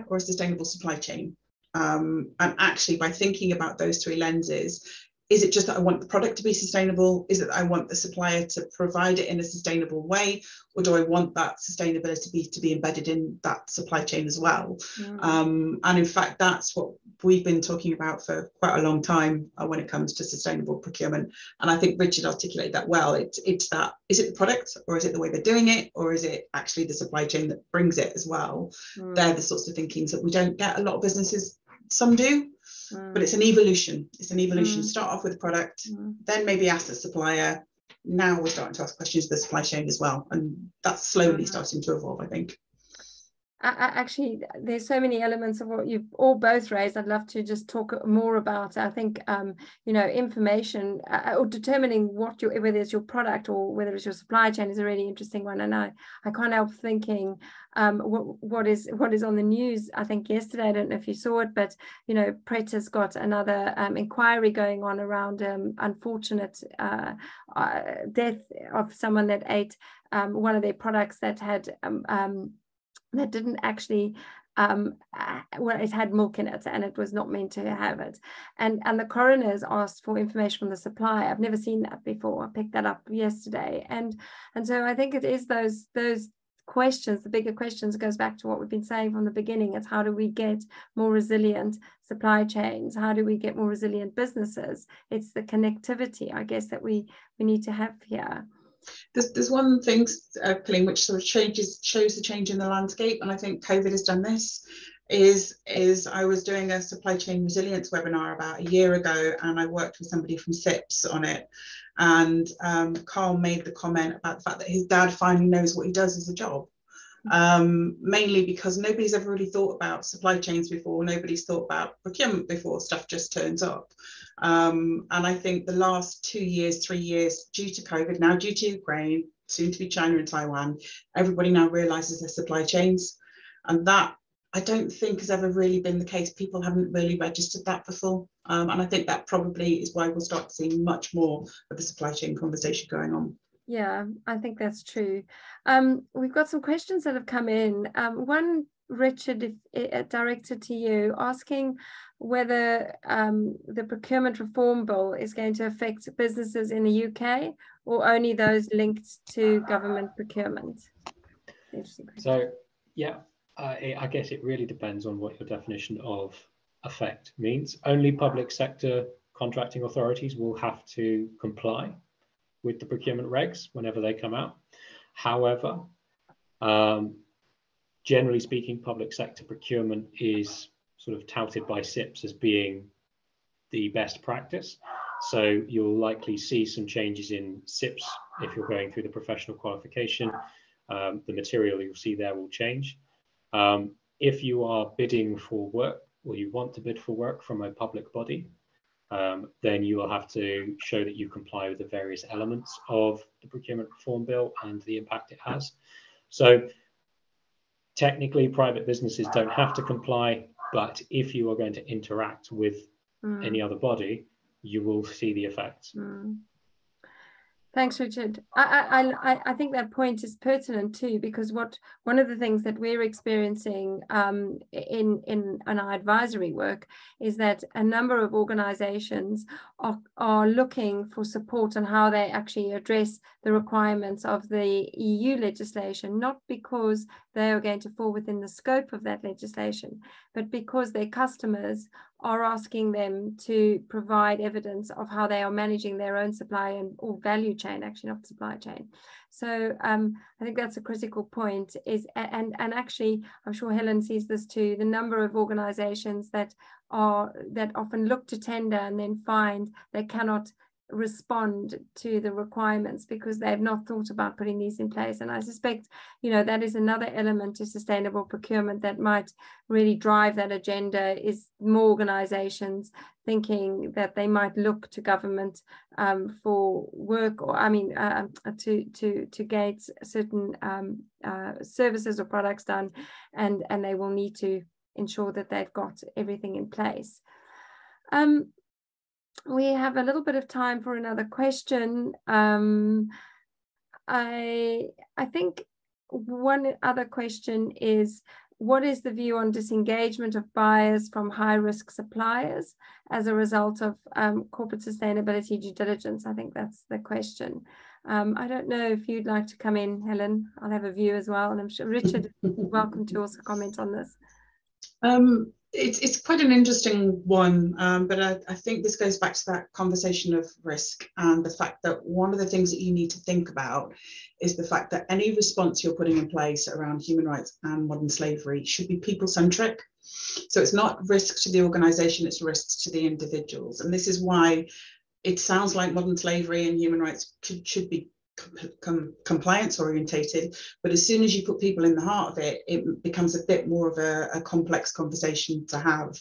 S2: or a sustainable supply chain. And actually, by thinking about those three lenses, is it just that I want the product to be sustainable? Is it that I want the supplier to provide it in a sustainable way? Or do I want that sustainability to be embedded in that supply chain as well? And in fact, that's what we've been talking about for quite a long time when it comes to sustainable procurement. And I think Richard articulated that well. It's that, is it the product, or is it the way they're doing it, or is it actually the supply chain that brings it as well? They're the sorts of thinkings that we don't get a lot of businesses. Some do. But it's an evolution. It's an evolution. Start off with a product, then maybe ask the supplier. Now we're starting to ask questions of the supply chain as well. And that's slowly starting to evolve, I think.
S1: Actually, there's so many elements of what you've all both raised. I'd love to just talk more about. I think information or determining whether it's your product or whether it's your supply chain is a really interesting one. And I can't help thinking what is on the news. I think yesterday, I don't know if you saw it, but Pret has got another inquiry going on around unfortunate death of someone that ate one of their products that had that didn't actually it had milk in it and it was not meant to have it, and the coroners asked for information from the supplier. I've never seen that before. I picked that up yesterday, and so I think it is those questions, the bigger questions. Goes back to what we've been saying from the beginning. It's how do we get more resilient supply chains? How do we get more resilient businesses? It's the connectivity, I guess, that we need to have here.
S2: There's one thing, Colleen, which sort of shows the change in the landscape, and I think COVID has done this, is I was doing a supply chain resilience webinar about a year ago, and I worked with somebody from SIPS on it, and Carl made the comment about the fact that his dad finally knows what he does as a job. Mainly because nobody's ever really thought about supply chains before, nobody's thought about procurement before, stuff just turns up. And I think the last 2 years, 3 years, due to COVID, now due to Ukraine, soon to be China and Taiwan, everybody now realizes their supply chains. And that, I don't think, has ever really been the case. People haven't really registered that before. And I think that probably is why we'll start seeing much more of the supply chain conversation going on.
S1: Yeah, I think that's true. We've got some questions that have come in. One, Richard, directed to you, asking whether the procurement reform bill is going to affect businesses in the UK or only those linked to government procurement. Interesting question.
S3: So, yeah, I guess it really depends on what your definition of affect means. Only public sector contracting authorities will have to comply with the procurement regs whenever they come out. However, generally speaking, public sector procurement is sort of touted by SIPs as being the best practice. So you'll likely see some changes in SIPs if you're going through the professional qualification. The material you'll see there will change. If you are bidding for work, or you want to bid for work from a public body, then you will have to show that you comply with the various elements of the procurement reform bill and the impact it has. So technically, private businesses don't have to comply, but if you are going to interact with any other body, you will see the effects.
S1: Thanks, Richard. I think that point is pertinent too, because one of the things that we're experiencing in our advisory work is that a number of organizations are looking for support on how they actually address the requirements of the EU legislation, not because they are going to fall within the scope of that legislation, but because their customers are asking them to provide evidence of how they are managing their own supply or value chain, actually not supply chain. So I think that's a critical point, and actually I'm sure Helen sees this too, the number of organizations that often look to tender and then find they cannot respond to the requirements because they've not thought about putting these in place. And I suspect, that is another element to sustainable procurement that might really drive that agenda, is more organizations thinking that they might look to government for work, or to get certain services or products done, and they will need to ensure that they've got everything in place. We have a little bit of time for another question. I think one other question is, what is the view on disengagement of buyers from high-risk suppliers as a result of corporate sustainability due diligence? I think that's the question. I don't know if you'd like to come in, Helen. I'll have a view as well, and I'm sure Richard is welcome to also comment on this.
S2: It's quite an interesting one, but I think this goes back to that conversation of risk, and the fact that one of the things that you need to think about is the fact that any response you're putting in place around human rights and modern slavery should be people-centric. So it's not risk to the organisation, it's risks to the individuals. And this is why it sounds like modern slavery and human rights should be compliance orientated, but as soon as you put people in the heart of it, it becomes a bit more of a complex conversation to have.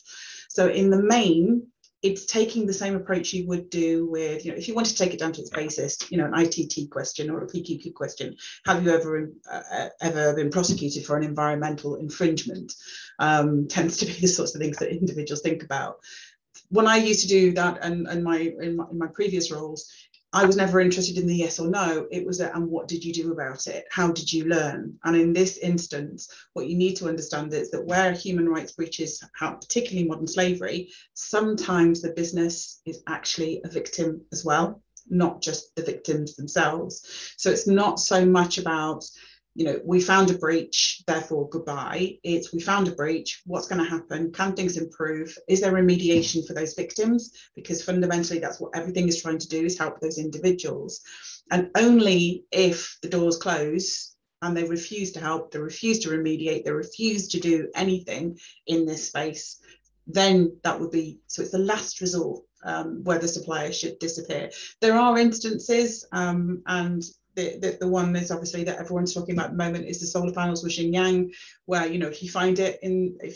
S2: So in the main, it's taking the same approach you would do with, if you want to take it down to its basis, an ITT question or a PQQ question, have you ever been prosecuted for an environmental infringement? Tends to be the sorts of things that individuals think about. When I used to do that, and in my previous roles, I was never interested in the yes or no. It was and what did you do about it? How did you learn? And in this instance, what you need to understand is that where human rights breaches, particularly modern slavery, sometimes the business is actually a victim as well, not just the victims themselves. So it's not so much about, we found a breach, therefore goodbye. It's we found a breach, what's going to happen? Can things improve? Is there remediation for those victims? Because fundamentally, that's what everything is trying to do, is help those individuals. And only if the doors close and they refuse to help, they refuse to remediate, they refuse to do anything in this space, then that would be, so it's the last resort where the supplier should disappear. There are instances, and the one is obviously that everyone's talking about at the moment is the solar panels with Xinjiang, where if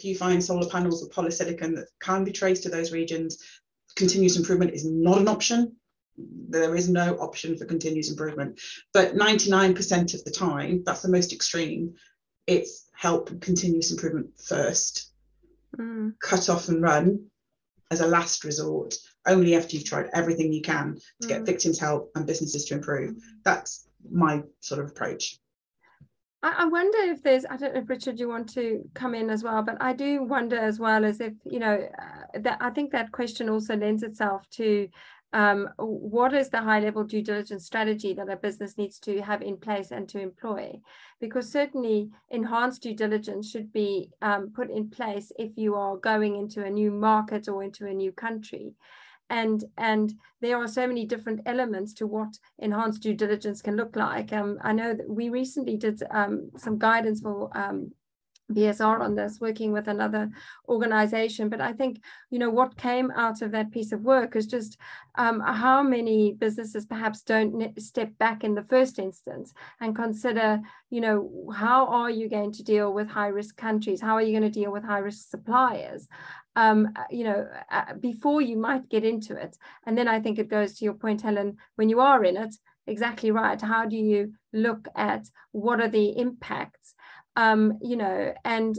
S2: you find solar panels with polysilicon that can be traced to those regions, continuous improvement is not an option. There is no option for continuous improvement. But 99% of the time, that's the most extreme, it's help continuous improvement first. Cut off and run as a last resort, only after you've tried everything you can to get victims help and businesses to improve. That's my sort of approach.
S1: I wonder if there's, I don't know if Richard, you want to come in as well, but I do wonder as well as if, you know, that I think that question also lends itself to what is the high level due diligence strategy that a business needs to have in place and to employ? Because certainly enhanced due diligence should be put in place if you are going into a new market or into a new country. And there are so many different elements to what enhanced due diligence can look like. I know that we recently did some guidance for BSR on this, working with another organization. But I think, you know, what came out of that piece of work is just how many businesses perhaps don't step back in the first instance and consider, you know, how are you going to deal with high-risk countries? How are you going to deal with high-risk suppliers? You know, before you might get into it. And then I think it goes to your point, Helen, when you are in it, exactly right. How do you look at what are the impacts? You know, and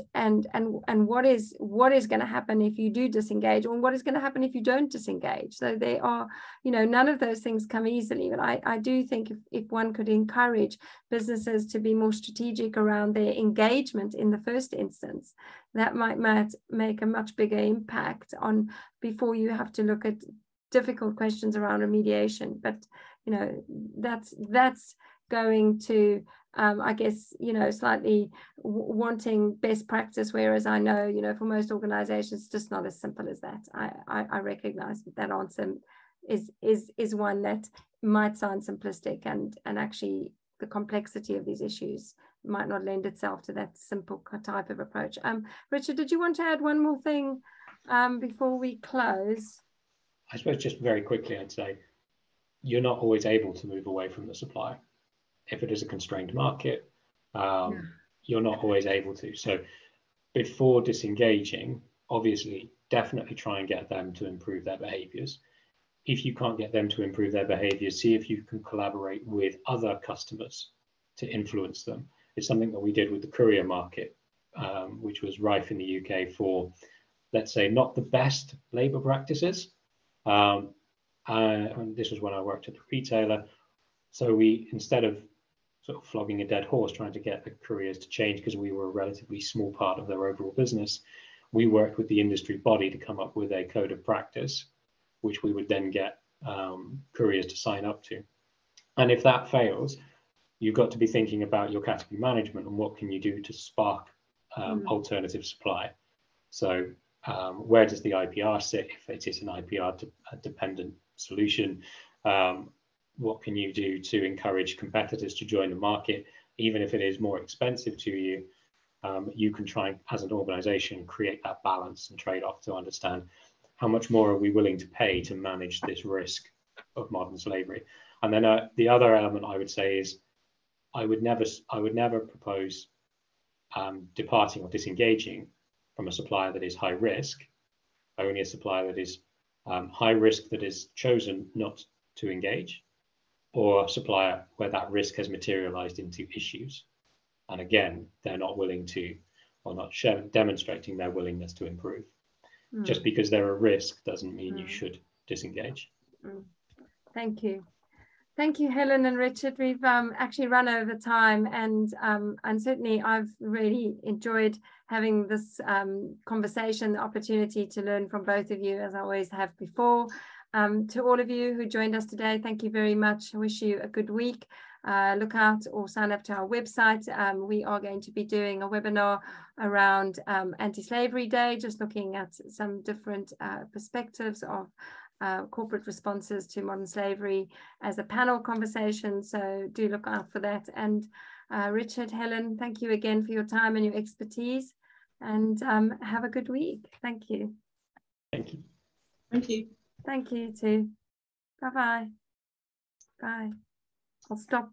S1: what is going to happen if you do disengage, or what is going to happen if you don't disengage? So they are, you know, none of those things come easily. But I do think if one could encourage businesses to be more strategic around their engagement in the first instance, that might make a much bigger impact on before you have to look at difficult questions around remediation. But you know, that's going to I guess, you know, slightly wanting best practice, whereas I know, you know, for most organizations, it's just not as simple as that. I recognize that answer is one that might sound simplistic, and actually the complexity of these issues might not lend itself to that simple type of approach. Richard, did you want to add one more thing before we close?
S3: I suppose just very quickly, I'd say you're not always able to move away from the supplier. If it is a constrained market, you're not always able to. So before disengaging, obviously, definitely try and get them to improve their behaviors. If you can't get them to improve their behaviors, see if you can collaborate with other customers to influence them. It's something that we did with the courier market, which was rife in the UK for, let's say, not the best labor practices. And this was when I worked at the retailer. So we, instead of sort of flogging a dead horse, trying to get the couriers to change because we were a relatively small part of their overall business, we worked with the industry body to come up with a code of practice, which we would then get couriers to sign up to. And if that fails, you've got to be thinking about your category management and what can you do to spark alternative supply. So where does the IPR sit if it is an IPR dependent solution? What can you do to encourage competitors to join the market, even if it is more expensive to you? You can try, as an organization, create that balance and trade-off to understand how much more are we willing to pay to manage this risk of modern slavery. And then the other element I would say is I would never propose departing or disengaging from a supplier that is high risk. Only a supplier that is high risk that is chosen not to engage, or a supplier where that risk has materialized into issues. And again, they're not willing to, or not demonstrating their willingness to improve. Just because they're a risk doesn't mean you should disengage.
S1: Thank you. Thank you, Helen and Richard. We've actually run over time, and certainly I've really enjoyed having this conversation, the opportunity to learn from both of you, as I always have before. To all of you who joined us today, thank you very much. I wish you a good week. Look out or sign up to our website. We are going to be doing a webinar around Anti-Slavery Day, just looking at some different perspectives of corporate responses to modern slavery as a panel conversation. So do look out for that. And Richard, Helen, thank you again for your time and your expertise, and have a good week. Thank you.
S3: Thank you.
S2: Thank you.
S1: Thank you too. Bye-bye. Bye. I'll stop.